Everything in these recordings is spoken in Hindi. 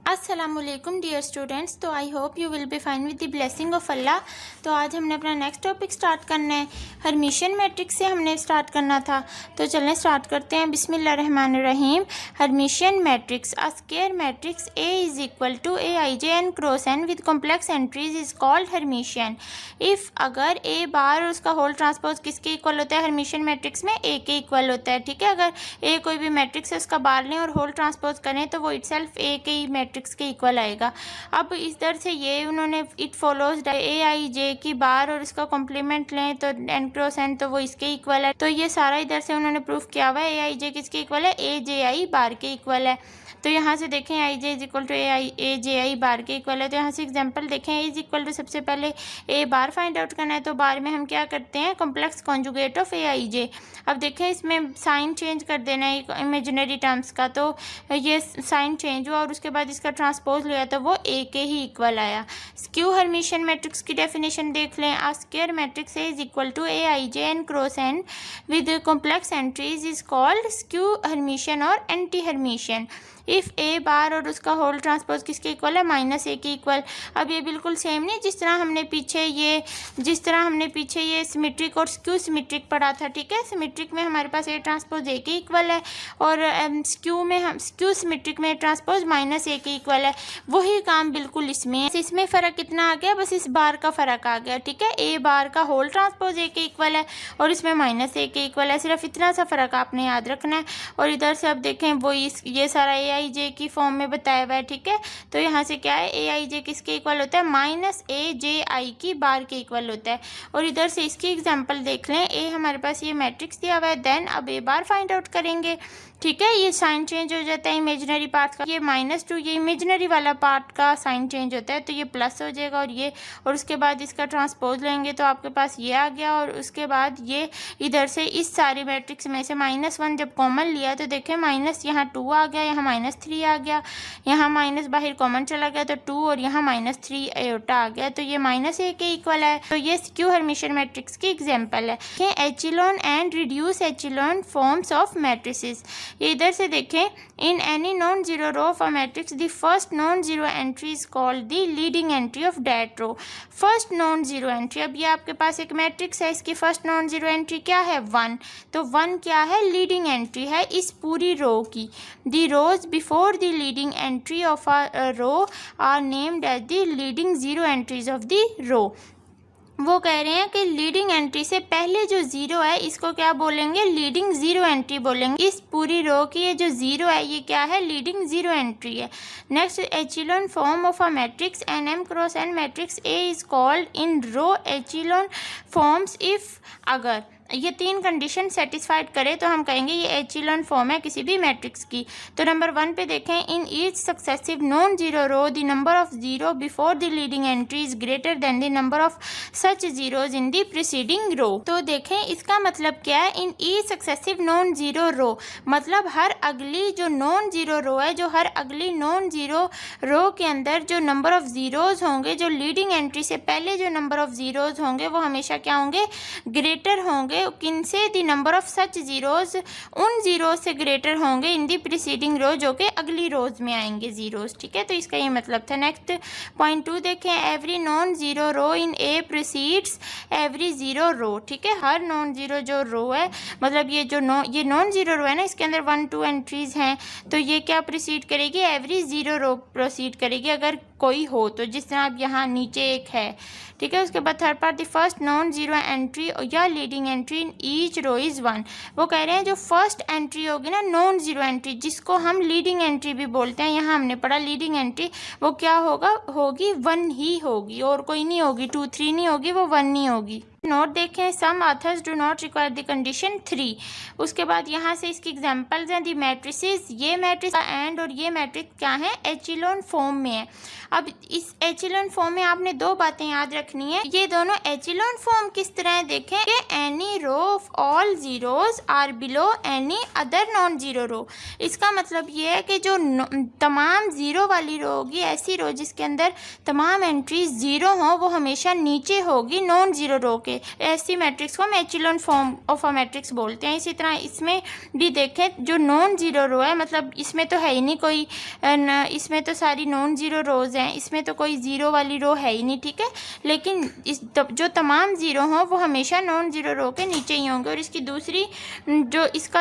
अस्सलामुअलैकुम डियर स्टूडेंट्स। तो I hope you will be fine with the blessing of Allah. तो आज हमने अपना नेक्स्ट टॉपिक स्टार्ट करना है। हर्मिशियन मैट्रिक्स से हमने स्टार्ट करना था, तो चलें स्टार्ट करते हैं। बिस्मिल्लाहिर्रहमानिर्रहीम। Hermitian matrix, a square matrix A is equal to A I J N cross N with complex entries is called Hermitian if अगर ए बार और उसका होल ट्रांसपोज किसके इक्वल होता है? हर्मिशियन मैट्रिक्स में ए के इक्वल होता है। ठीक है, अगर ए कोई भी मैट्रिक्स है उसका बार लें और होल ट्रांसपोज करें तो वो इटसेल्फ ए के ही मैट्रिक्स के इक्वल आएगा। अब इधर से ये उन्होंने इट फॉलोज ए आई जे की बार और इसका कॉम्प्लीमेंट लें तो एन क्रॉस एन, तो वो इसके इक्वल है। तो ये सारा इधर से उन्होंने प्रूफ किया हुआ है। ए आई जे किसके इक्वल है? ए जे आई बार के इक्वल है। तो यहाँ से देखें आई जे इज इक्वल टू ए जे आई बार के इक्वल है। तो यहाँ से एग्जांपल देखें, ए इज इक्वल टू सबसे पहले ए बार फाइंड आउट करना है, तो बार में हम क्या करते हैं? Complex conjugate of A I जे। अब देखें इसमें साइन चेंज कर देना है इमेजिनरी टर्म्स का, तो ये साइन चेंज हुआ और उसके बाद इसका ट्रांसपोज लिया तो वो ए के ही इक्वल आया। स्क्यू हर्मिशियन मैट्रिक्स की डेफिनेशन देख लें। A square matrix A is equal to A I J N cross N with complex entries is called skew Hermitian और anti Hermitian if A bar और उसका होल ट्रांसपोज किसके इक्वल है? माइनस ए के इक्वल। अब ये बिल्कुल सेम नहीं जिस तरह हमने पीछे ये सिमेट्रिक और स्क्यू सिमेट्रिक पढ़ा था। ठीक है, सिमेट्रिक में हमारे पास ए ट्रांसपोज ए के इक्वल है और स्क्यू सिमेट्रिक में ट्रांसपोज माइनस ए के इक्वल है। वही काम बिल्कुल इसमें फ़र्क कितना आ गया? बस इस बार का फ़र्क आ गया। ठीक है, ए बार का होल ट्रांसपोज ए के इक्वल है और इसमें माइनस ए के इक्वल है। सिर्फ इतना सा फ़र्क आपने याद रखना है। और इधर से अब देखें वो ये सारा ए आई जे की फॉर्म में बताया हुआ है। ठीक है, तो यहाँ से क्या है? ए आई जे किसके इक्वल होता है? माइनस ए जे आई की बार के इक्वल होता है। और इधर से इसकी एग्जांपल देख लें। ए हमारे पास ये मैट्रिक्स दिया हुआ है, देन अब ए बार फाइंड आउट करेंगे। ठीक है, ये साइन चेंज हो जाता है इमेजिनरी पार्ट का, ये -2 ये इमेजिनरी वाला पार्ट का साइन चेंज होता है, तो ये प्लस हो जाएगा और उसके बाद इसका ट्रांसपोज लेंगे तो आपके पास ये आ गया। और उसके बाद ये इधर से इस सारी मैट्रिक्स में से -1 जब कॉमन लिया तो देखें माइनस यहाँ 2 आ गया, यहाँ -3 आ गया, यहाँ माइनस बाहर कॉमन चला गया तो 2 और यहाँ -3 आयोटा आ गया, तो ये माइनस ए के इक्वल है। तो ये स्क्यू हर्मिशियन मैट्रिक्स की एग्जाम्पल है। Echelon and reduce echelon forms of matrices. ये इधर से देखें, in any non zero row of a matrix the first non zero entry is called the leading entry of that row. First non zero entry, अब ये आपके पास एक मैट्रिक्स है, इसकी फर्स्ट नॉन जीरो एंट्री क्या है? 1। तो 1 क्या है? लीडिंग एंट्री है इस पूरी रो की। The rows before the leading entry of a row are named as the leading zero entries of the row. वो कह रहे हैं कि लीडिंग एंट्री से पहले जो ज़ीरो है इसको क्या बोलेंगे? लीडिंग ज़ीरो एंट्री बोलेंगे। इस पूरी रो की ये जो ज़ीरो है ये क्या है? लीडिंग ज़ीरो एंट्री है। Next, echelon form of a matrix an M cross N matrix A is called in row echelon forms if अगर ये 3 कंडीशन सेटिस्फाइड करे तो हम कहेंगे ये एचिलॉन फॉर्म है किसी भी मैट्रिक्स की। तो नंबर 1 पे देखें, in each successive non zero row the number of zero before the leading entry is greater than the number of such zeros in the preceding row. तो देखें इसका मतलब क्या है? In each successive non zero row मतलब हर अगली जो नॉन जीरो रो है, जो हर अगली नॉन जीरो रो के अंदर जो नंबर ऑफ जीरोज होंगे, जो लीडिंग एंट्री से पहले जो नंबर ऑफ जीरोज होंगे वो हमेशा क्या होंगे? ग्रेटर होंगे। किनसे? The number of such zeros, उन जीरोज से ग्रेटर होंगे इन दी प्रीसीडिंग रो जो कि अगली रोज में आएंगे जीरोज। ठीक है, तो इसका ये मतलब था। नेक्स्ट पॉइंट 2 देखें, एवरी नॉन जीरो रो इन ए प्रीसीड्स एवरी जीरो रो। ठीक है, हर नॉन जीरो जो रो है, मतलब ये नॉन जीरो रो है ना, इसके अंदर 1 2 एंट्रीज हैं, तो ये क्या प्रोसीड करेगी? एवरी जीरो रो प्रोसीड करेगी अगर कोई हो तो, जिस तरह अब यहाँ नीचे एक है। ठीक है, उसके बाद third part, the first non zero entry या leading entry in each row is 1। वो कह रहे हैं जो फर्स्ट एंट्री होगी ना नॉन जीरो एंट्री, जिसको हम लीडिंग एंट्री भी बोलते हैं, यहाँ हमने पढ़ा लीडिंग एंट्री, वो क्या होगी? 1 ही होगी और कोई नहीं होगी, 2 3 नहीं होगी, वो 1 नहीं होगी। नोट देखें, some authors do not require the condition 3। उसके बाद यहाँ से इसकी एग्जांपल्स हैं दी मैट्रिसेस। ये मैट्रिक्स एंड और ये मैट्रिक्स क्या है? एचिलॉन फॉर्म में है। अब इस एचिलॉन फॉर्म में आपने 2 बातें याद रखनी है। ये दोनों एचिलॉन फॉर्म किस तरह है देखें कि any row of all zeros are below any other non zero row. इसका मतलब ये है कि जो तमाम ज़ीरो वाली रो होगी, ऐसी रो जिसके अंदर तमाम एंट्रीज ज़ीरो हों, वो हमेशा नीचे होगी नॉन जीरो रो ओके, ऐसी मैट्रिक्स को हम एचिलॉन फॉर्म ऑफ अ मैट्रिक्स बोलते हैं। इसी तरह इसमें भी देखें, जो नॉन ज़ीरो रो है, मतलब इसमें तो है ही नहीं कोई इसमें तो सारी नॉन ज़ीरो रोज़ हैं, इसमें तो कोई ज़ीरो वाली रो है ही नहीं, ठीक है। लेकिन जो तमाम ज़ीरो हों वो हमेशा नॉन ज़ीरो रो के नीचे ही होंगे। और इसकी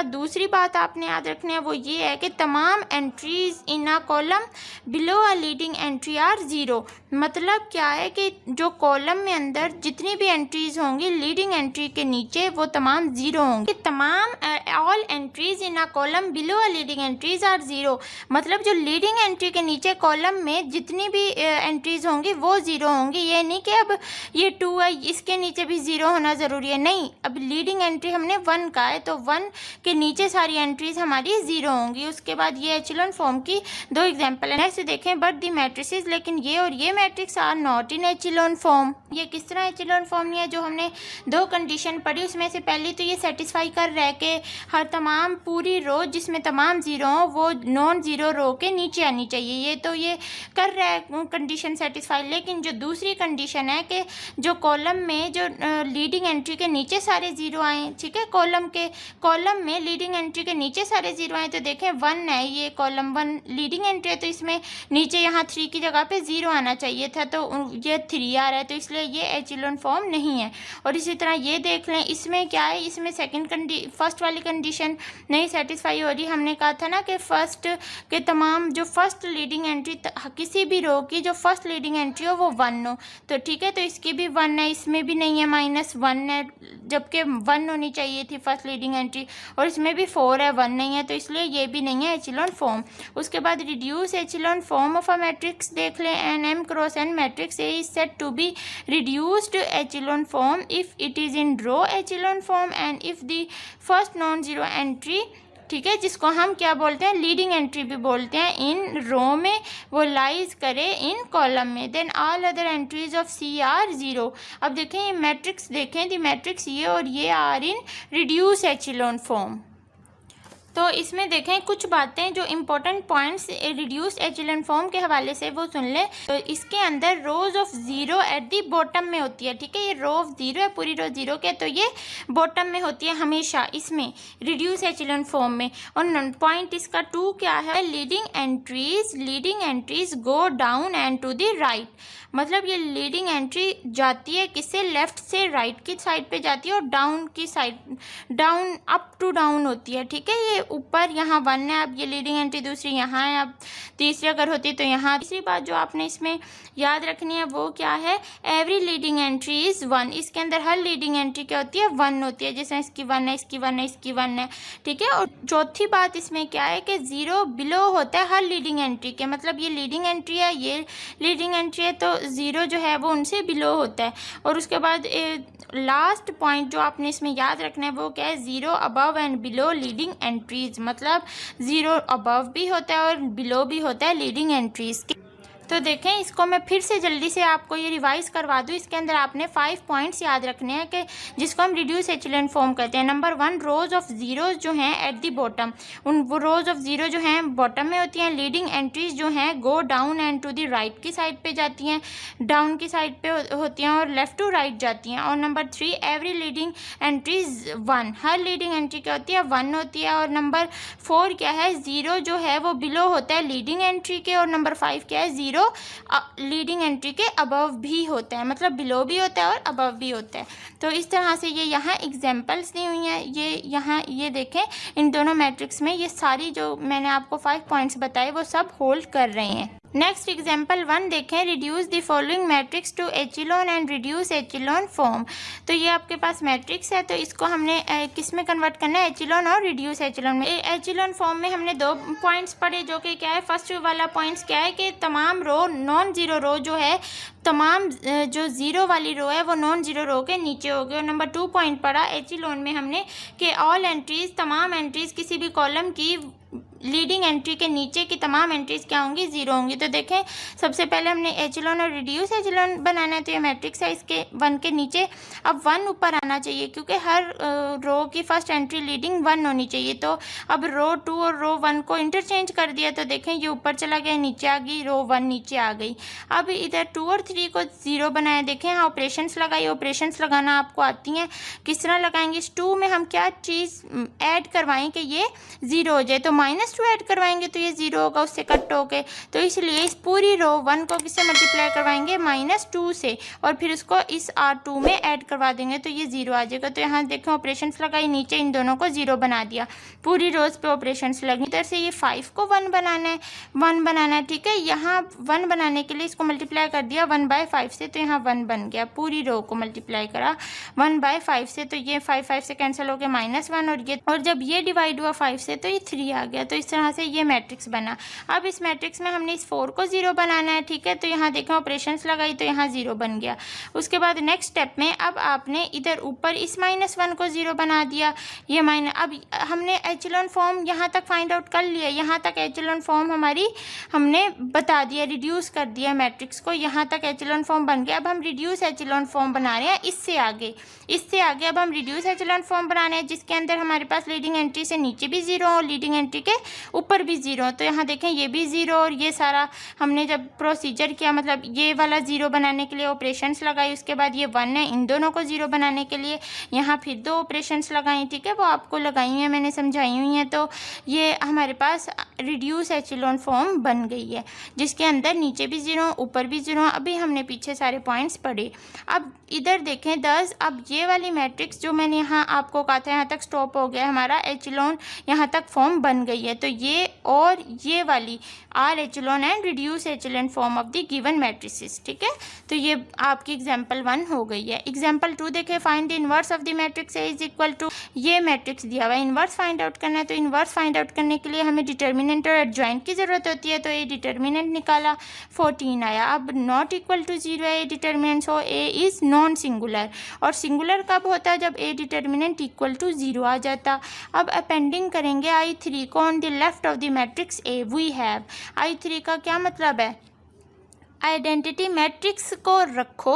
दूसरी बात आपने याद रखनी है वो ये है कि तमाम entries in a column below a leading entry are zero. मतलब क्या है कि जो कॉलम में अंदर जितनी भी एंट्रीज होंगी लीडिंग एंट्री के नीचे वो तमाम ज़ीरो होंगी। तमाम all entries in a column below a leading entries are zero, मतलब जो लीडिंग एंट्री के नीचे कॉलम में जितनी भी एंट्रीज होंगी वो ज़ीरो होंगी। ये नहीं कि अब ये 2 है इसके नीचे भी ज़ीरो होना ज़रूरी है, नहीं। अब लीडिंग एंट्री हमने 1 का है तो 1 के नीचे सारी एंट्रीज हमारी ज़ीरो होंगी। उसके बाद ये एचिलॉन फॉर्म की 2 एग्जांपल है। नेक्स्ट देखें, बट दी मैट्रिसेस, लेकिन ये और ये matrix are not in echelon form. ये किस तरह एचिलॉन फॉर्म नहीं है? जो हमने 2 कंडीशन पढ़ी उसमें से पहली तो ये सेटिस्फाई कर रहा है कि हर तमाम पूरी रो जिसमें तमाम ज़ीरो हो वो नॉन ज़ीरो रो के नीचे आनी चाहिए, ये तो ये कर रहा है कंडीशन सेटिस्फाई। लेकिन जो दूसरी कंडीशन है कि जो कॉलम में जो लीडिंग एंट्री के नीचे सारे ज़ीरो आए, ठीक है, कॉलम में लीडिंग एंट्री के नीचे सारे ज़ीरो आए, तो देखें 1 है, ये कॉलम 1 लीडिंग एंट्री है तो इसमें नीचे यहाँ 3 की जगह पे 0 आना चाहिए था, तो ये 3 आ रहा है, तो इसलिए ये एचिलॉन फॉर्म नहीं है। और इसी तरह ये देख लें, इसमें क्या है, इसमें फर्स्ट वाली कंडीशन नहीं सेटिस्फाई हो रही। हमने कहा था ना कि फर्स्ट के तमाम जो फर्स्ट लीडिंग एंट्री किसी भी रो की जो फर्स्ट लीडिंग एंट्री हो वो 1 हो, तो ठीक है, तो इसकी भी 1 है, इसमें भी नहीं है, -1 है, जबकि 1 होनी चाहिए थी फर्स्ट लीडिंग एंट्री, और इसमें भी 4 है, 1 नहीं है, तो इसलिए ये भी नहीं है एचिलॉन फॉर्म। उसके बाद reduce echelon form of a matrix देख लें, an M cross N matrix A is said to be reduced echelon form if it is in row echelon form and if the first non zero entry, ठीक है, जिसको हम क्या बोलते हैं, लीडिंग एंट्री भी बोलते हैं, इन रो में वो लाइज करे इन कॉलम में, then all other entries of C are zero. अब देखें ये मैट्रिक्स, देखें दी मैट्रिक्स ये और ये are in reduce echelon form. तो इसमें देखें कुछ बातें जो important points reduce echelon form के हवाले से वो सुन लें। तो इसके अंदर रोज of zero at the bottom में होती है, ठीक है, ये रो ऑफ ज़ीरो है, पूरी रो ज़ीरो के, तो ये बॉटम में होती है हमेशा इसमें रिड्यूस एचिलॉन फॉर्म में। और पॉइंट इसका 2 क्या है, leading entries go down and to the right, मतलब ये लीडिंग एंट्री जाती है किससे, लेफ्ट से राइट की साइड पे जाती है, और डाउन की side, down up to down होती है, ठीक है। ये ऊपर यहाँ 1 है, अब ये लीडिंग एंट्री दूसरी यहाँ है, अब तीसरी अगर होती तो यहाँ। तीसरी बात जो आपने इसमें याद रखनी है वो क्या है, एवरी लीडिंग एंट्री इज़ 1, इसके अंदर हर लीडिंग एंट्री क्या होती है, 1 होती है, जैसे इसकी 1 है, इसकी 1 है, इसकी 1 है, ठीक है। और चौथी बात इसमें क्या है कि 0 बिलो होता है हर लीडिंग एंट्री के, मतलब ये लीडिंग एंट्री है, ये लीडिंग एंट्री है, तो 0 जो है वो उनसे बिलो होता है। और उसके बाद लास्ट पॉइंट जो आपने इसमें याद रखना है वो क्या है, 0 above and below leading entries, मतलब 0 अबव भी होता है और बिलो भी होता है लीडिंग एंट्रीज के। तो देखें इसको मैं फिर से जल्दी से आपको ये रिवाइज करवा दूँ। इसके अंदर आपने 5 पॉइंट्स याद रखने हैं कि जिसको हम रिड्यूस एचिलॉन फॉर्म कहते हैं। नंबर 1, रोज ऑफ ज़ीरोज़ जो हैं एट दी बॉटम, वो रोज ऑफ ज़ीरो जो हैं बॉटम में होती हैं। लीडिंग एंट्रीज जो हैं go down and to the right की साइड पे जाती हैं, डाउन की साइड पे होती हैं और लेफ्ट टू राइट जाती हैं। और नंबर 3, एवरी लीडिंग एंट्रीज 1, हर लीडिंग एंट्री क्या होती है, 1 होती है। और नंबर 4 क्या है, 0 जो है वो बिलो होता है लीडिंग एंट्री के। और नंबर 5 क्या है, 0 लीडिंग एंट्री के अबव भी होता है, मतलब बिलो भी होता है और अबव भी होता है। तो इस तरह से ये यहाँ एग्जांपल्स दी हुई हैं, ये यहाँ ये देखें इन दोनों मैट्रिक्स में ये सारी जो मैंने आपको 5 पॉइंट्स बताए वो सब होल्ड कर रहे हैं। नेक्स्ट एग्जाम्पल 1 देखें, reduce the following matrix to echelon and reduce echelon form. तो ये आपके पास मैट्रिक्स है, तो इसको हमने किस में कन्वर्ट करना है, एचिलॉन और रिड्यूस एचिलॉन में। एचिलॉन फॉर्म में हमने 2 पॉइंट्स पढ़े जो कि क्या है, फर्स्ट वाला पॉइंट्स क्या है कि तमाम रो नॉन ज़ीरो रो जो है, तमाम जो ज़ीरो वाली रो है वो नॉन ज़ीरो रो के नीचे हो गए। और नंबर 2 पॉइंट पढ़ा एचिलॉन में हमने कि ऑल एंट्रीज़, तमाम एंट्रीज़ किसी भी कॉलम की लीडिंग एंट्री के नीचे की तमाम एंट्रीज क्या होंगी, 0 होंगी। तो देखें सबसे पहले हमने एचेलॉन और रिड्यूस एचेलॉन बनाना है, तो ये मैट्रिक्स है, इसके 1 के नीचे अब 1 ऊपर आना चाहिए क्योंकि हर रो की फर्स्ट एंट्री लीडिंग 1 होनी चाहिए। तो अब रो 2 और रो 1 को इंटरचेंज कर दिया, तो देखें ये ऊपर चला गया, नीचे आ गई, रो 1 नीचे आ गई। अब इधर 2 और 3 को 0 बनाया, देखें हाँ ऑपरेशंस लगाई, ऑपरेशंस लगाना आपको आती हैं, किस तरह लगाएंगे। इस 2 में हम क्या चीज़ ऐड करवाएं कि ये 0 हो जाए, तो -2 ऐड करवाएंगे तो ये 0 होगा उससे कट होके, तो इसलिए इस पूरी रो 1 को किससे मल्टीप्लाई करवाएंगे, -2 से, और फिर उसको इस R2 में ऐड करवा देंगे तो ये 0 आ जाएगा। तो यहाँ देखें ऑपरेशंस लगाई, नीचे इन दोनों को 0 बना दिया, पूरी रोज पे ऑपरेशंस लगी। इधर से ये 5 को 1 बनाना है, 1 बनाना है, ठीक है। यहाँ 1 बनाने के लिए इसको मल्टीप्लाई कर दिया 1/5 से, तो यहाँ 1 बन गया, पूरी रो को मल्टीप्लाई करा 1/5 से, तो ये 5 से कैंसिल हो गया -1, और ये, और जब ये डिवाइड हुआ 5 से तो ये 3 आ गया। तो इस तरह से ये मैट्रिक्स बना। अब इस मैट्रिक्स में हमने इस 4 को 0 बनाना है, ठीक है। तो यहाँ देखें ऑपरेशंस लगाई तो यहाँ 0 बन गया। उसके बाद नेक्स्ट स्टेप में अब आपने इधर ऊपर इस -1 को 0 बना दिया, ये अब हमने एचेलॉन फॉर्म यहाँ तक फाइंड आउट कर लिया, यहाँ तक एचेलॉन फॉर्म हमारी हमने बता दिया, रिड्यूस कर दिया मैट्रिक्स को, यहाँ तक एचेलॉन फॉर्म बन गया। अब हम रिड्यूस एचेलॉन फॉर्म बना रहे हैं इससे आगे अब हम रिड्यूस एचेलॉन फॉर्म बना रहे हैं जिसके अंदर हमारे पास लीडिंग एंट्री से नीचे भी 0 और लीडिंग एंट्री के ऊपर भी 0। तो यहाँ देखें ये भी 0, और ये सारा हमने जब प्रोसीजर किया, मतलब ये वाला 0 बनाने के लिए ऑपरेशंस लगाई, उसके बाद ये 1 है, इन दोनों को 0 बनाने के लिए यहाँ फिर 2 ऑपरेशंस लगाई, ठीक है, वो आपको लगाई हैं, मैंने समझाई हुई हैं। तो ये हमारे पास रिड्यूस एचेलॉन फॉर्म बन गई है जिसके अंदर नीचे भी 0 ऊपर भी 0। अभी हमने पीछे सारे पॉइंट्स पढ़े। अब इधर देखें 10, अब ये वाली मैट्रिक्स जो मैंने यहाँ आपको कहा था यहाँ तक स्टॉप हो गया, हमारा एचेलॉन यहाँ तक फॉर्म बन गई है। तो ये और ये वाली are echelon and reduce echelon form of the given matrices, ठीक है। तो ये आपकी एग्जांपल 1 हो गई है। एग्जांपल 2 देखें, find the inverse of the matrix A is equal to, ये मैट्रिक्स दिया हुआ है, इनवर्स फाइंड आउट करना है। तो इनवर्स फाइंड आउट करने के लिए हमें डिटर्मिनेंट और एडजॉइंट की ज़रूरत होती है। तो ए डिटर्मिनेंट निकाला 14 आया। अब नॉट इक्वल टू 0 है ए determinant, so A is non singular, और सिंगुलर कब होता है, जब ए डिटर्मिनेंट इक्वल टू 0 आ जाता। अब अपेंडिंग करेंगे I3 को on the left of the matrix A V have. I3 का क्या मतलब है, आइडेंटिटी मैट्रिक्स को रखो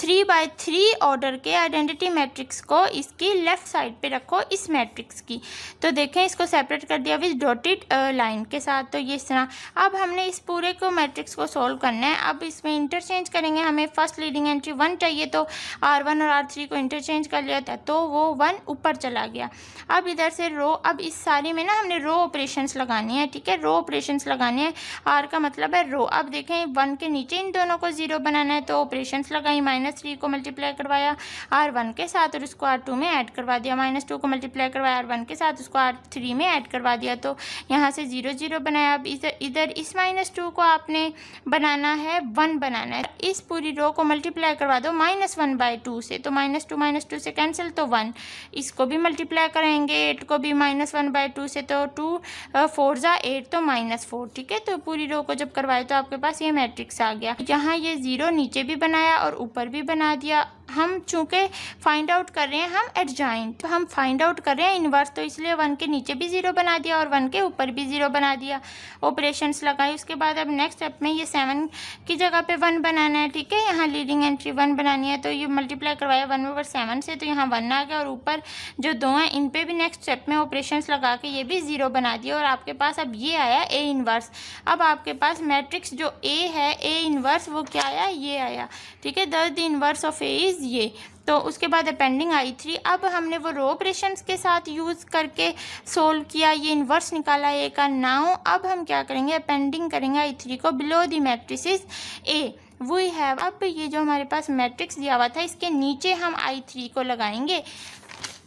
3/3 ऑर्डर के आइडेंटिटी मैट्रिक्स को इसकी लेफ़्ट साइड पे रखो इस मैट्रिक्स की। तो देखें इसको सेपरेट कर दिया विद डॉटेड लाइन के साथ। तो ये इस तरह अब हमने इस पूरे को मैट्रिक्स को सॉल्व करना है। अब इसमें इंटरचेंज करेंगे, हमें फर्स्ट लीडिंग एंट्री 1 चाहिए, तो R1 और R3 को इंटरचेंज कर लिया था तो वो 1 ऊपर चला गया। अब इधर से रो, अब इस सारी में ना हमने रो ऑपरेशंस लगानी है, ठीक है, रो ऑपरेशंस लगाने हैं। R का मतलब है रो। अब देखें 1 के नीचे इन दोनों को 0 बनाना है, तो ऑपरेशंस लगाई, -3 को मल्टीप्लाई करवाया R1 के साथ और उसको R2 में ऐड करवा दिया, -2 को मल्टीप्लाई करवाया R1 के साथ, उसको R3 में ऐड करवा दिया, तो यहाँ से 0 0 बनाया। अब इधर इस -2 को आपने बनाना है 1 बनाना है। इस पूरी रो को मल्टीप्लाई करवा दो -1/2 से, तो -2 से कैंसिल, तो 1। इसको भी मल्टीप्लाई कराएंगे 8 को भी -1/2 से, तो 2 4 ज़ा 8, तो -4, ठीक है। तो पूरी रो को जब करवाए तो आपके पास ये मैट्रिक्स आ गया। यहाँ ये 0 नीचे भी बनाया और ऊपर भी बना दिया। हम चूँकि फाइंड आउट कर रहे हैं हम एडजॉइंट, तो हम फाइंड आउट कर रहे हैं इनवर्स, तो इसलिए 1 के नीचे भी 0 बना दिया और 1 के ऊपर भी 0 बना दिया, ऑपरेशंस लगाई। उसके बाद अब नेक्स्ट स्टेप में ये 7 की जगह पे 1 बनाना है, ठीक है। यहाँ लीडिंग एंट्री 1 बनानी है, तो ये मल्टीप्लाई करवाया 1/7 से, तो यहाँ 1 आ गया, और ऊपर जो 2 हैं इन पर भी नेक्स्ट स्टेप में ऑपरेशंस लगा के ये भी 0 बना दिया, और आपके पास अब ये आया ए इनवर्स। अब आपके पास मैट्रिक्स जो ए है, ए इनवर्स, वो क्या आया, ये आया, ठीक है। The inverse of A is ये। तो उसके बाद अपेंडिंग I3, अब हमने वो रो ऑपरेशंस के साथ यूज़ करके सोल्व किया, ये इन्वर्स निकाला ए का। नाउ अब हम क्या करेंगे, अपेंडिंग करेंगे I3 को below the matrices A V have. अब ये जो हमारे पास मैट्रिक्स दिया हुआ था इसके नीचे हम I3 को लगाएंगे।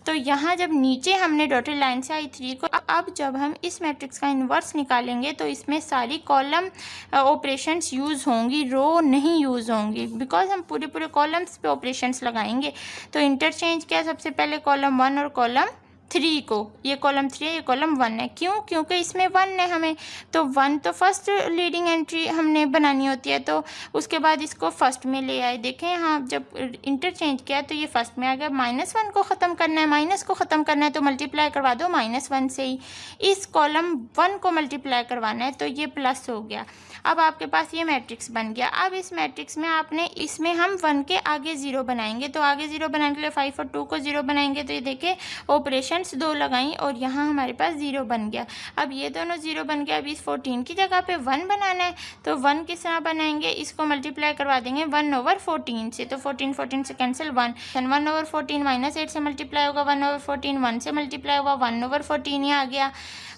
तो यहाँ जब नीचे हमने डॉटेड लाइन से I3 को, अब जब हम इस मैट्रिक्स का इन्वर्स निकालेंगे तो इसमें सारी कॉलम ऑपरेशंस यूज़ होंगी, रो नहीं यूज़ होंगी, बिकॉज हम पूरे कॉलम्स पे ऑपरेशंस लगाएंगे। तो इंटरचेंज किया सबसे पहले कॉलम 1 और कॉलम 3 को, ये कॉलम 3 है, ये कॉलम 1 है। क्यों? क्योंकि इसमें 1 है हमें, तो 1 तो फर्स्ट लीडिंग एंट्री हमने बनानी होती है, तो उसके बाद इसको फर्स्ट में ले आए। देखें यहाँ जब इंटरचेंज किया तो ये फर्स्ट में आ गया। -1 को ख़त्म करना है, माइनस को ख़त्म करना है तो मल्टीप्लाई करवा दो -1 से ही। इस कॉलम 1 को मल्टीप्लाई करवाना है तो ये प्लस हो गया। अब आपके पास ये मैट्रिक्स बन गया। अब इस मैट्रिक्स में आपने, इसमें हम 1 के आगे 0 बनाएंगे, तो आगे 0 बनाने के लिए 5 और 2 को 0 बनाएंगे, तो ये देखिए ऑपरेशंस 2 लगाई और यहाँ हमारे पास 0 बन गया। अब ये दोनों 0 बन गया। अब इस 14 की जगह पे 1 बनाना है, तो 1 किस तरह बनाएंगे, इसको मल्टीप्लाई करवा देंगे 1/14 से, तो 14 से कैंसिल 1, 1/14 -8 से मल्टीप्लाई होगा 1/14, 1 से मल्टीप्लाई हुआ 1/14 ही आ गया,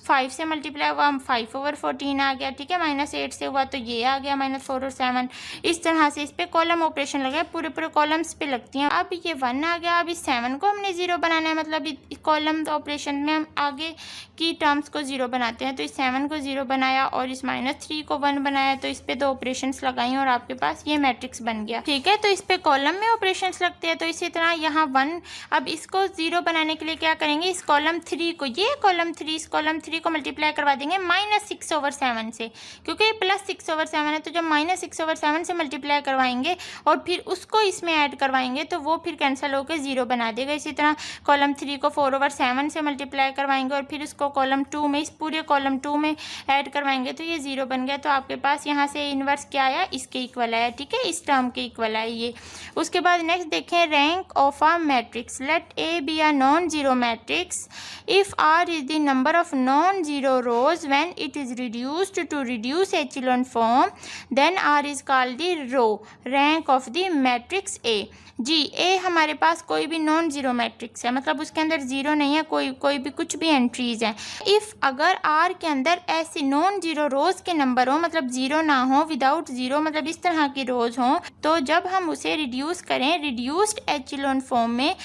5 से मल्टीप्लाई हुआ 5/14 आ गया, ठीक है। -8 से हुआ तो ये आ गया -4 और 7। इस तरह से इस पे कॉलम ऑपरेशन लगा, पूरे पूरे कॉलम्स पे लगती हैं। अब ये 1 आ गया। अब इस 7 को हमने 0 बनाना है, मतलब इस कॉलम ऑपरेशन में हम आगे की टर्म्स को 0 बनाते हैं, तो इस 7 को 0 बनाया और इस -3 को 1 बनाया, तो इस पे 2 ऑपरेशंस लगाई और आपके पास ये मैट्रिक्स बन गया, ठीक है। तो इस पे कॉलम में ऑपरेशंस लगते हैं, तो इसी तरह यहाँ 1। अब इसको 0 बनाने के लिए क्या करेंगे, इस कॉलम 3 को, ये कॉलम 3, इस कॉलम 3 को मल्टीप्लाई करवा देंगे -6/7 से, क्योंकि ये +6/7 है, तो जब -6/7 से मल्टीप्लाई करवाएंगे और फिर उसको इसमें ऐड करवाएंगे तो वो फिर कैंसिल होकर 0 बना देगा। इसी तरह कॉलम 3 को 4/7 से मल्टीप्लाई करवाएंगे और फिर उसको कॉलम 2 में, इस पूरे कॉलम 2 में ऐड करवाएंगे तो ये 0 बन गया। तो आपके पास यहाँ से इन्वर्स क्या आया, इसके इक्वल आया, ठीक है, इस टर्म के इक्वल आया ये। उसके बाद नेक्स्ट देखें, rank of a matrix. Let A be a non zero matrix if R is the number of non zero rows when it is reduced to reduced echelon form, then R is called the row rank of the matrix A। जी, ए हमारे पास कोई भी नॉन जीरो मैट्रिक्स है, मतलब उसके अंदर 0 नहीं है, कोई भी कुछ भी एंट्रीज हैं। इफ़ अगर आर के अंदर ऐसी नॉन जीरो रोज़ के नंबर हो, मतलब 0 ना हो, विदाउट 0 मतलब इस तरह की रोज़ हों, तो जब हम उसे रिड्यूस करें रिड्यूस्ड एचिलॉन फॉर्म में,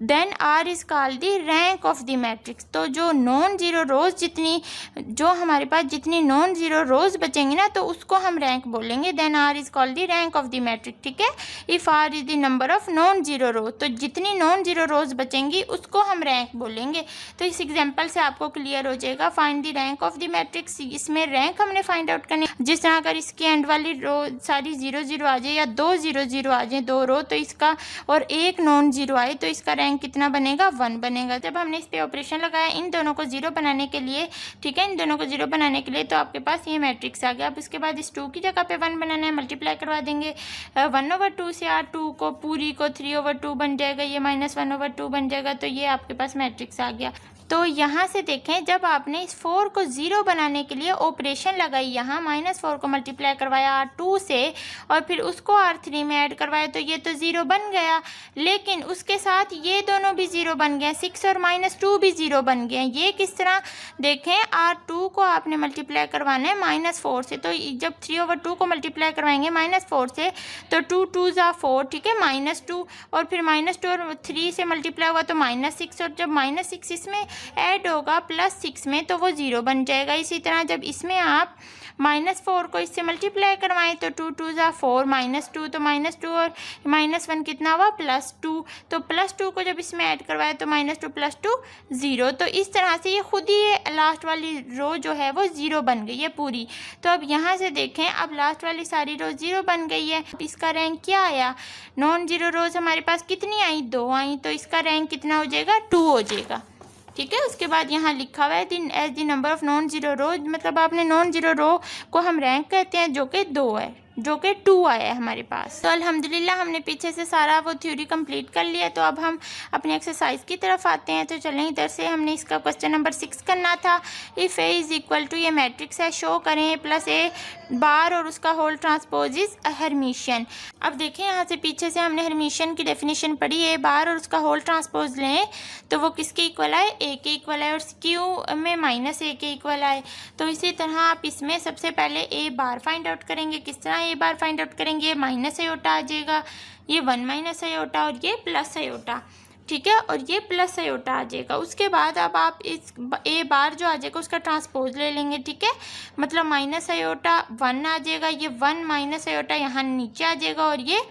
then R is called the rank of the matrix. तो जो नॉन जीरो रोज़ जो हमारे पास जितनी नॉन जीरो रोज़ बचेंगी ना, तो उसको हम रैंक बोलेंगे। Then R is called the rank of the matrix, ठीक है। If R is the number of non zero rows, तो जितनी नॉन जीरो रोज़ बचेंगी उसको हम रैंक बोलेंगे। तो इस एग्जाम्पल से आपको क्लियर हो जाएगा। Find the rank of the matrix, इसमें रैंक हमने फाइंड आउट करनी। जिस तरह अगर इसकी एंड वाली रो सारी 0 0 आ जाए या 2 0 0 आ जाए, 2 रो, तो इसका और एक नॉन जीरो आए तो इसका रैंक कितना बनेगा, 1 बनेगा। जब हमने इस पे ऑपरेशन लगाया इन दोनों को 0 बनाने के लिए, ठीक है, इन दोनों को 0 बनाने के लिए, तो आपके पास ये मैट्रिक्स आ गया। अब इसके बाद इस 2 की जगह पे 1 बनाना है, मल्टीप्लाई करवा देंगे 1/2 से, R2 को पूरी को 3/2 बन जाएगा, ये -1/2 बन जाएगा, तो ये आपके पास मैट्रिक्स आ गया। तो यहाँ से देखें, जब आपने इस 4 को 0 बनाने के लिए ऑपरेशन लगाई, यहाँ -4 को मल्टीप्लाई करवाया R2 से और फिर उसको R3 में ऐड करवाया, तो ये तो 0 बन गया, लेकिन उसके साथ ये दोनों भी 0 बन गए, 6 और -2 भी 0 बन गए। ये किस तरह, देखें, R2 को आपने मल्टीप्लाई करवाना है -4 से, तो जब 3/2 को मल्टीप्लाई करवाएंगे -4 से, तो 2 2 ज़ा 4, ठीक है, -2 और फिर -2 और 3 से मल्टीप्लाई हुआ तो -6, और जब -6 इसमें ऐड होगा +6 में तो वो 0 बन जाएगा। इसी तरह जब इसमें आप -4 को इससे मल्टीप्लाई करवाएं तो 2 2 ज़ा 4, -2 तो -2 और -1 कितना हुआ, +2, तो +2 को जब इसमें ऐड करवाए तो -2 +2 0। तो इस तरह से ये खुद ही लास्ट वाली रो जो है वो 0 बन गई है पूरी। तो अब यहाँ से देखें, अब लास्ट वाली सारी रो 0 बन गई है। अब इसका रैंक क्या आया, नॉन जीरो रोज हमारे पास कितनी आई, 2 आई, तो इसका रैंक कितना हो जाएगा, 2 हो जाएगा, ठीक है। उसके बाद यहाँ लिखा हुआ है as the number of non zero row, मतलब आपने नॉन जीरो रो को हम रैंक कहते हैं, जो कि 2 है, जो कि 2 आया है हमारे पास। तो अल्हम्दुलिल्लाह हमने पीछे से सारा वो थ्योरी कंप्लीट कर लिया। तो अब हम अपने एक्सरसाइज की तरफ आते हैं। तो चलें, इधर से हमने इसका क्वेश्चन नंबर 6 करना था। If A is equal to, ये मैट्रिक्स है, शो करें A+A बार और उसका होल ट्रांसपोज इज हर्मिशियन। अब देखें, यहाँ से पीछे से हमने हर्मिशियन की डेफिनेशन पढ़ी, A बार और उसका होल ट्रांसपोज लें तो वो किसके इक्वल आए, A के इक्वल आए, और क्यू में -A के इक्वल आए। तो इसी तरह आप इसमें सबसे पहले A बार फाइंड आउट करेंगे। किस तरह A बार फाइंड आउट करेंगे, -आयोटा आ जाएगा, ये 1 आयोटा और ये +आयोटा, ठीक है, और ये +आयोटा आ जाएगा। उसके बाद अब आप इस A बार जो आ जाएगा उसका ट्रांसपोज ले लेंगे, ठीक है, मतलब -आयोटा 1 आ जाएगा, ये 1 -आयोटा यहाँ नीचे आ जाएगा और ये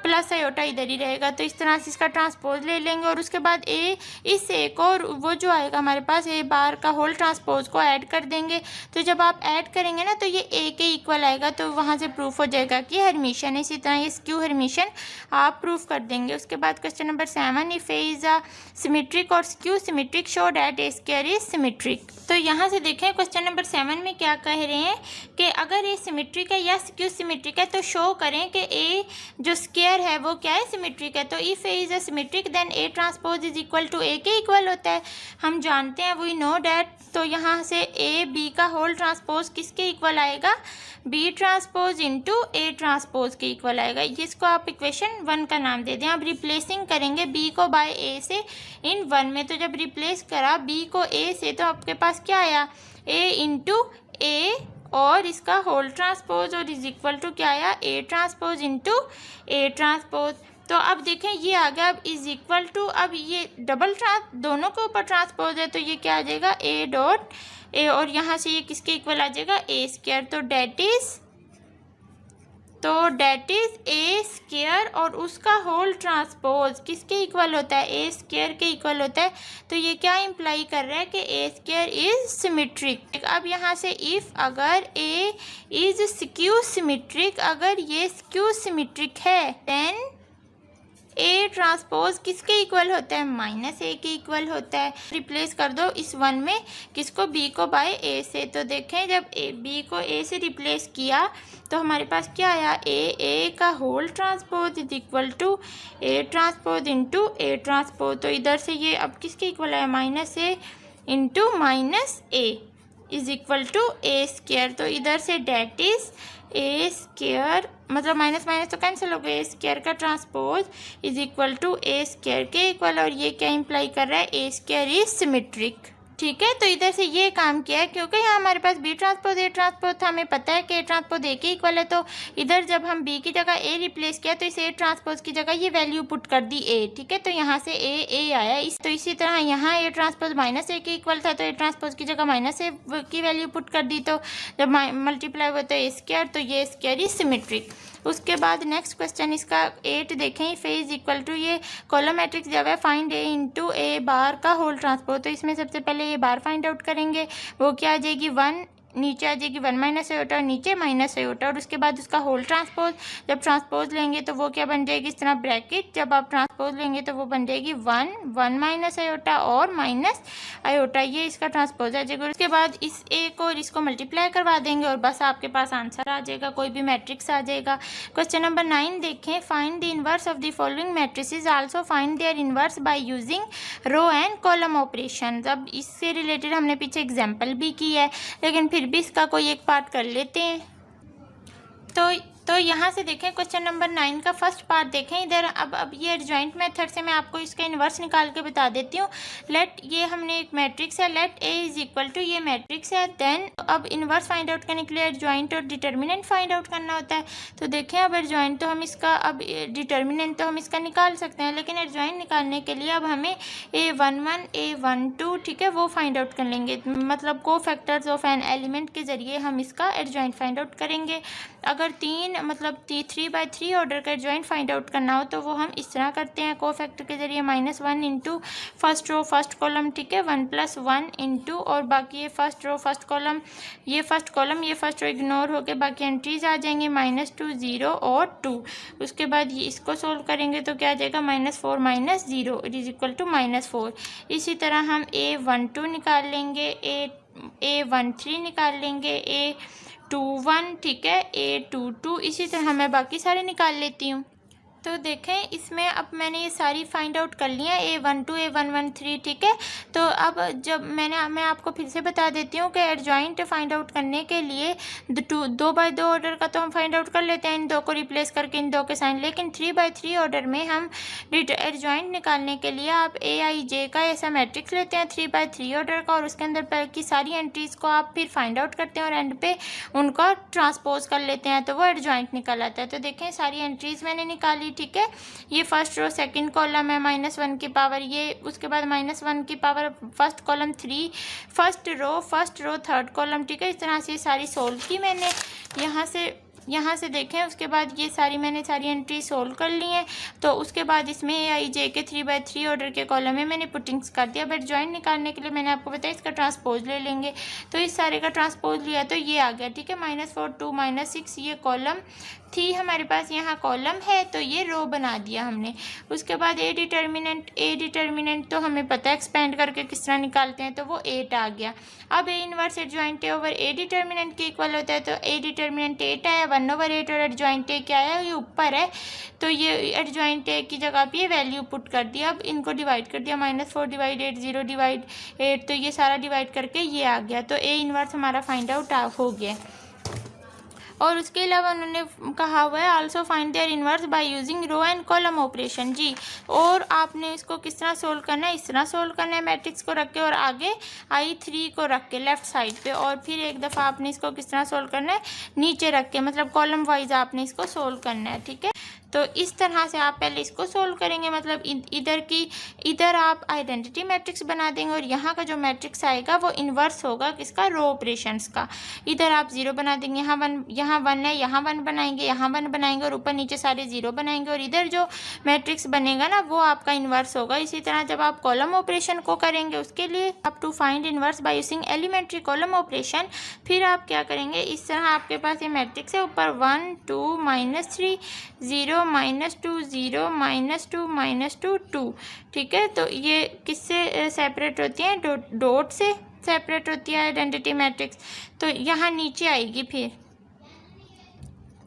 प्लस आयोटा इधर ही रहेगा। तो इस तरह से इसका ट्रांसपोज ले लेंगे और उसके बाद ए इस ए को और वो जो आएगा हमारे पास ए बार का होल ट्रांसपोज को ऐड कर देंगे। तो जब आप ऐड करेंगे ना तो ये ए के इक्वल आएगा, तो वहाँ से प्रूफ हो जाएगा कि हर्मिशन है। इसी तरह ये स्क्यू हर्मिशन आप प्रूफ कर देंगे। उसके बाद question number 7, if A is a symmetric और skew symmetric show that A square is symmetric. तो यहाँ से देखें क्वेश्चन नंबर 7 में क्या कह रहे हैं कि अगर ए सिमेट्रिक है या स्क्यू सिमेट्रिक है तो शो करें कि ए जो स्क्वायर है वो क्या है, सिमेट्रिक है। तो if A is a symmetric then A transpose is equal to A के इक्वल होता है, हम जानते हैं, वी नो डैट। तो यहाँ से ए बी का होल ट्रांसपोज किसके इक्वल आएगा, B transpose into A transpose के इक्वल आएगा। इसको आप इक्वेशन 1 का नाम दे दें। अब रिप्लेसिंग करेंगे बी को बाय ए से इन 1 में। तो जब रिप्लेस करा बी को ए से तो आपके पास क्या आया, ए इंटू ए और इसका होल ट्रांसपोज और इज इक्वल टू क्या आया, ए ट्रांसपोज इंटू ए ट्रांसपोज। तो अब देखें ये आ गया, अब इज इक्वल टू, अब ये डबल दोनों के ऊपर ट्रांसपोज है तो ये क्या आ जाएगा, ए डॉट ए और यहाँ से ये किसके इक्वल आ जाएगा, ए स्क्वायर। तो डैट इज ए स्क्वायर और उसका होल ट्रांसपोज किसके इक्वल होता है, ए स्क्वायर के इक्वल होता है। तो ये क्या इम्प्लाई कर रहा है कि ए स्क्वायर इज सिमेट्रिक। अब यहाँ से इफ़ अगर ए इज स्क्यू सिमेट्रिक, अगर ये स्क्यू सिमेट्रिक है देन ए ट्रांसपोज किसके इक्वल होता है, माइनस ए के इक्वल होता है। रिप्लेस कर दो इस 1 में किसको, बी को बाय ए से। तो देखें जब बी को ए से रिप्लेस किया तो हमारे पास क्या आया, ए का whole transpose is equal to A transpose into A transpose. तो इधर से ये अब किसके इक्वल आया, minus A into minus A is equal to A square. तो इधर से डैट इज ए स्क्वायर, मतलब माइनस माइनस तो कैंसिल हो गया, ए स्क्वायर का transpose is equal to A square के इक्वल। और ये क्या इम्प्लाई कर रहा है, ए स्क्वायर इज सिमेट्रिक। ठीक है, तो इधर से ये काम किया है क्योंकि यहाँ हमारे पास बी ट्रांसपोज ए ट्रांसपोज था, हमें पता है कि ए ट्रांसपोज ए के इक्वल है। तो इधर जब हम बी की जगह ए रिप्लेस किया तो इस ए ट्रांसपोज की जगह ये वैल्यू पुट कर दी ए। ठीक है, तो यहाँ से ए आया। तो इसी तरह यहाँ ए ट्रांसपोज माइनस ए के इक्वल था तो ए ट्रांसपोज की जगह माइनस ए की वैल्यू पुट कर दी। तो जब मल्टीप्लाई हुआ तो ए स्क्वायर, तो ये स्क्वायर इज सिमेट्रिक। उसके बाद नेक्स्ट क्वेश्चन इसका 8 देखें, if A is equal to, ये कॉलम मैट्रिक्स जब है, फाइंड ए इंटू ए बार का होल ट्रांसपोज। तो इसमें सबसे पहले ए बार फाइंड आउट करेंगे, वो क्या आ जाएगी 1, नीचे आ जाएगी 1 माइनस आयोटा और नीचे माइनस आयोटा। और उसके बाद उसका होल ट्रांसपोज, जब ट्रांसपोज लेंगे तो वो क्या बन जाएगी, इस तरह ब्रैकेट, जब आप ट्रांसपोज लेंगे तो वो बन जाएगी 1 माइनस आयोटा और माइनस आयोटा, ये इसका ट्रांसपोज आ जाएगा। उसके बाद इस ए को और इसको मल्टीप्लाई करवा देंगे और बस आपके पास आंसर आ जाएगा, कोई भी मैट्रिक्स आ जाएगा। क्वेश्चन नंबर 9 देखें, find the inverse of the following matrices, also find their inverse by using row and column operation. अब इससे रिलेटेड हमने पीछे एग्जाम्पल भी की है, लेकिन फिर भी इसका कोई एक पार्ट कर लेते हैं। तो यहाँ से देखें क्वेश्चन नंबर 9 का फर्स्ट पार्ट देखें इधर। अब ये एडजॉइंट मेथड से मैं आपको इसका इन्वर्स निकाल के बता देती हूँ। लेट, ये हमने एक मैट्रिक्स है, let A is equal to, ये मैट्रिक्स है। देन अब इन्वर्स फाइंड आउट करने के लिए एडजॉइंट और डिटर्मिनेंट फाइंड आउट करना होता है। तो देखें अब एडजॉइंट तो हम इसका, अब डिटर्मिनेंट तो हम इसका निकाल सकते हैं, लेकिन एडजॉइंट निकालने के लिए अब हमें A11 A12 ठीक है वो फाइंड आउट कर लेंगे, मतलब को फैक्टर्स ऑफ एन एलिमेंट के ज़रिए हम इसका एडजॉइंट फाइंड आउट करेंगे। अगर 3/3 ऑर्डर का एडजॉइंट फाइंड आउट करना हो तो वो हम इस तरह करते हैं, को फैक्टर के जरिए -1 into first row first column, ठीक है 1 + 1 इंटू, और बाकी ये फर्स्ट रो फर्स्ट कॉलम, ये फर्स्ट कॉलम ये फर्स्ट रो इग्नोर होके बाकी एंट्रीज आ जाएंगी -2 0 और 2। उसके बाद ये इसको सोल्व करेंगे तो क्या आ जाएगा -4 - 0 इज इक्वल टू -4। इसी तरह हम A12 निकाल लेंगे, A13 निकाल लेंगे, A21 ठीक है, A22, इसी तरह मैं बाकी सारे निकाल लेती हूँ। तो देखें इसमें अब मैंने ये सारी फाइंड आउट कर ली है, A12 A113 ठीक है। तो अब जब मैं आपको फिर से बता देती हूँ कि एडजॉइंट फाइंड आउट करने के लिए 2/2 ऑर्डर का तो हम फाइंड आउट कर लेते हैं इन दो को रिप्लेस करके इन दो के साइन, लेकिन 3/3 ऑर्डर में हम एडजॉइंट निकालने के लिए आप AIJ का ऐसा मैट्रिक्स लेते हैं 3/3 ऑर्डर का, और उसके अंदर की सारी एंट्रीज़ को आप फिर फाइंड आउट करते हैं और एंड पे उनका ट्रांसपोज कर लेते हैं तो वो एडजॉइंट निकल आता है। तो देखें सारी एंट्रीज़ मैंने निकाली, ठीक है। ये फर्स्ट रो सेकंड कॉलम है -1 की पावर, ये उसके बाद -1 की power first column 3, first row third column, ठीक है। इस तरह से सारी सोल्व की मैंने। यहाँ से यहाँ से देखें, उसके बाद ये मैंने सारी एंट्री सोल्व कर ली हैं। तो उसके बाद इसमें AIJ के 3/3 ऑर्डर के कॉलम में मैंने पुटिंग्स कर दिया। बट जॉइंट निकालने के लिए मैंने आपको बताया इसका ट्रांसपोज ले लेंगे। तो इस सारे का ट्रांसपोज लिया तो ये आ गया, ठीक है। -4 2 -6 ये कॉलम थी हमारे पास, यहाँ कॉलम है तो ये रो बना दिया हमने। उसके बाद ए डिटर्मिनेंट तो हमें पता है एक्सपेंड करके किस तरह निकालते हैं, तो वो 8 आ गया। अब A inverse adjoint A over A determinant के इक्वल होता है, तो ए डिटर्मिनेंट 8 आया, 1/8 और एडजॉइंट ए क्या आया, ये ऊपर है, तो ये एडजॉइंट ए की जगह पे ये वैल्यू पुट कर दिया। अब इनको डिवाइड कर दिया, -4 / 8 0 / 8, तो ये सारा डिवाइड करके ये आ गया। तो ए इनवर्स हमारा फाइंड आउट हो गया। और उसके अलावा उन्होंने कहा हुआ है also find their inverse by using row and column operation जी। और आपने इसको किस तरह सोल्व करना है, इस तरह सोल्व करना है, मैट्रिक्स को रख के और आगे I3 को रख के लेफ्ट साइड पे, और फिर एक दफ़ा आपने इसको किस तरह सोल्व करना है, नीचे रख के, मतलब कॉलम वाइज आपने इसको सोल्व करना है, ठीक है। तो इस तरह से आप पहले इसको सोल्व करेंगे, मतलब इधर आप आइडेंटिटी मैट्रिक्स बना देंगे और यहाँ का जो मैट्रिक्स आएगा वो इन्वर्स होगा किसका, रो ऑपरेशंस का। इधर आप 0 बना देंगे, यहाँ 1 है, यहाँ 1 बनाएंगे, यहाँ 1 बनाएंगे और ऊपर नीचे सारे 0 बनाएंगे, और इधर जो मैट्रिक्स बनेगा ना वो आपका इन्वर्स होगा। इसी तरह जब आप कॉलम ऑपरेशन को करेंगे उसके लिए आप to find inverse by using elementary column operation, फिर आप क्या करेंगे, इस तरह आपके पास ये मैट्रिक्स है, ऊपर 1 2 -3 0 -2 0 -2 -2 2, ठीक है। तो ये किससे सेपरेट होती हैं, डॉट से सेपरेट होती है आइडेंटिटी मैट्रिक्स। तो यहाँ नीचे आएगी फिर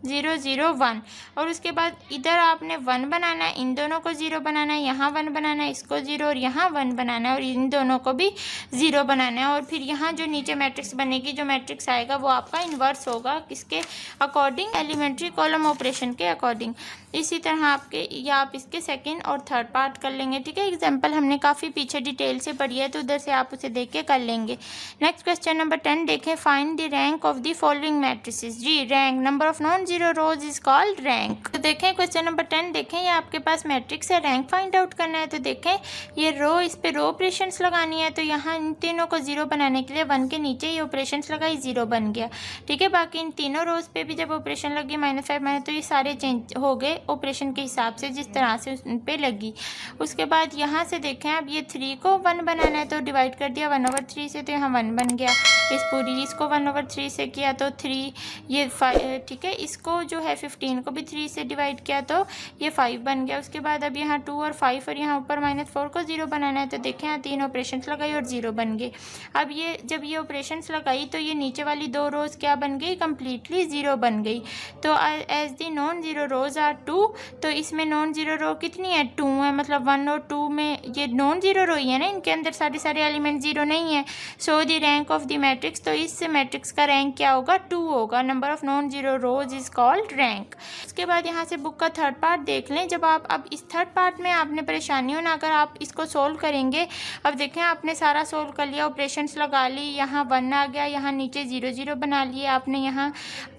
0 0 1, और उसके बाद इधर आपने 1 बनाना है, इन दोनों को 0 बनाना है, यहाँ 1 बनाना है, इसको 0 और यहाँ 1 बनाना है, और इन दोनों को भी 0 बनाना है। और फिर यहाँ जो नीचे मैट्रिक्स बनेगी, जो मैट्रिक्स आएगा वो आपका इन्वर्स होगा किसके अकॉर्डिंग, एलिमेंट्री कॉलम ऑपरेशन के अकॉर्डिंग। इसी तरह या आप इसके सेकंड और थर्ड पार्ट कर लेंगे, ठीक है। एग्जाम्पल हमने काफ़ी पीछे डिटेल से पढ़ी है, तो उधर से आप उसे देख के कर लेंगे। नेक्स्ट क्वेश्चन नंबर 10 देखें, find the rank of the following matrices जी। Rank, number of non zero rows is called rank. तो देखें क्वेश्चन नंबर 10 देखें, ये आपके पास मैट्रिक्स है, रैंक फाइंड आउट करना है। तो देखें ये रो, इस पे रो ऑपरेशंस लगानी है, तो यहाँ इन तीनों को 0 बनाने के लिए 1 के नीचे ये ऑपरेशंस लगाई, 0 बन गया, ठीक है। बाकी इन तीनों रोज पे भी जब ऑपरेशन लगी -5 तो ये सारे चेंज हो गए ऑपरेशन के हिसाब से जिस तरह से उन पे लगी। उसके बाद यहाँ से देखें, अब ये 3 को 1 बनाना है, तो डिवाइड कर दिया 1/3 से, तो यहाँ 1 बन गया। इसको 1/3 से किया तो 3, ये 5, ठीक है। इसको जो है 15 को भी 3 से डिवाइड किया तो ये 5 बन गया। उसके बाद अब यहाँ 2 और 5 और यहाँ ऊपर -4 को 0 बनाना है, तो देखें यहाँ 3 ऑपरेशन लगाई और 0 बन गए। अब ये जब ये ऑपरेशन लगाई तो ये नीचे वाली 2 रोज क्या बन गई, कम्प्लीटली 0 बन गई। तो as the non zero rows are 2, तो इसमें नॉन जीरो रो कितनी है, 2 है, मतलब 1 और 2 में ये नॉन जीरो रो ही है ना, इनके अंदर सारे एलिमेंट 0 नहीं है। So the rank of the matrix, तो इस मैट्रिक्स का रैंक क्या होगा, 2 होगा। Number of non zero rows is called rank. उसके बाद यहाँ से बुक का थर्ड पार्ट देख लें। जब आप अब इस थर्ड पार्ट में आपने परेशानी हो ना, अगर आप इसको सोल्व करेंगे, अब देखें आपने सारा सोल्व कर लिया, ऑपरेशंस लगा ली, यहाँ 1 आ गया, यहाँ नीचे 0 0 बना लिए आपने, यहाँ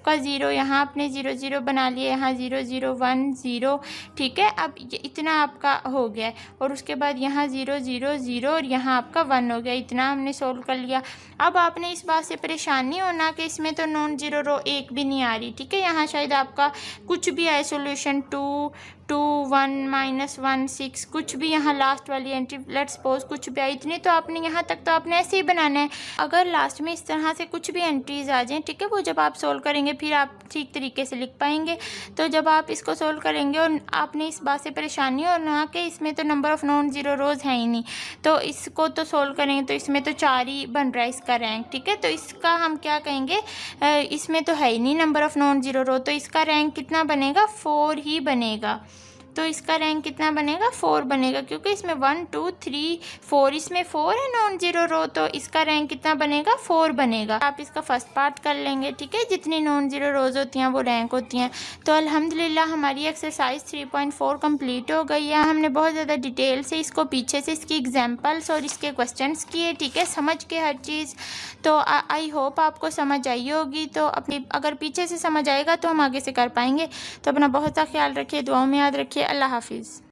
का 0, यहाँ आपने 0 0 बना लिए, यहाँ 0 0 1 0, ठीक है। अब ये इतना आपका हो गया, और उसके बाद यहाँ 0 0 0 और यहाँ आपका 1 हो गया, इतना हमने सोल्व कर लिया। अब आपने इस बात से परेशान नहीं होना कि इसमें तो नॉन जीरो रो एक भी नहीं आ रही, ठीक है। यहाँ शायद आपका कुछ भी आए सोल्यूशन 2 2 1 -1 6 कुछ भी, यहाँ लास्ट वाली एंट्री लेट्स सपोज कुछ भी आई, इतनी तो आपने यहाँ तक तो आपने ऐसे ही बनाना है। अगर लास्ट में इस तरह से कुछ भी एंट्रीज आ जाएं, ठीक है, वो जब आप सोल्व करेंगे फिर आप ठीक तरीके से लिख पाएंगे। तो जब आप इसको सोल्व करेंगे और आपने इस बात से परेशानी और ना कि इसमें तो नंबर ऑफ नॉन जीरो रोज है ही नहीं, तो इसको तो सोल्व करेंगे तो इसमें तो 4 ही बन रहा है इसका रैंक, ठीक है। तो इसका हम क्या कहेंगे, इसमें तो है ही नहीं नंबर ऑफ नॉन जीरो रो, तो इसका रैंक कितना बनेगा, 4 ही बनेगा। तो इसका रैंक कितना बनेगा, 4 बनेगा, क्योंकि इसमें 1 2 3 4, इसमें 4 है नॉन जीरो रो, तो इसका रैंक कितना बनेगा, 4 बनेगा। आप इसका फर्स्ट पार्ट कर लेंगे, ठीक है, जितनी नॉन जीरो रोज होती हैं वो रैंक होती हैं। तो अल्हम्दुलिल्लाह हमारी एक्सरसाइज 3.4 कंप्लीट हो गई है। हमने बहुत ज़्यादा डिटेल से इसको पीछे से इसकी एग्जाम्पल्स और इसके क्वेश्चंस किए, ठीक है, समझ के हर चीज़। तो आई होप आपको समझ आई होगी। तो अपनी अगर पीछे से समझ आएगा तो हम आगे से कर पाएंगे। तो अपना बहुत सा ख्याल रखिए, दुआओं में याद रखिए। अल्लाह हाफिज़।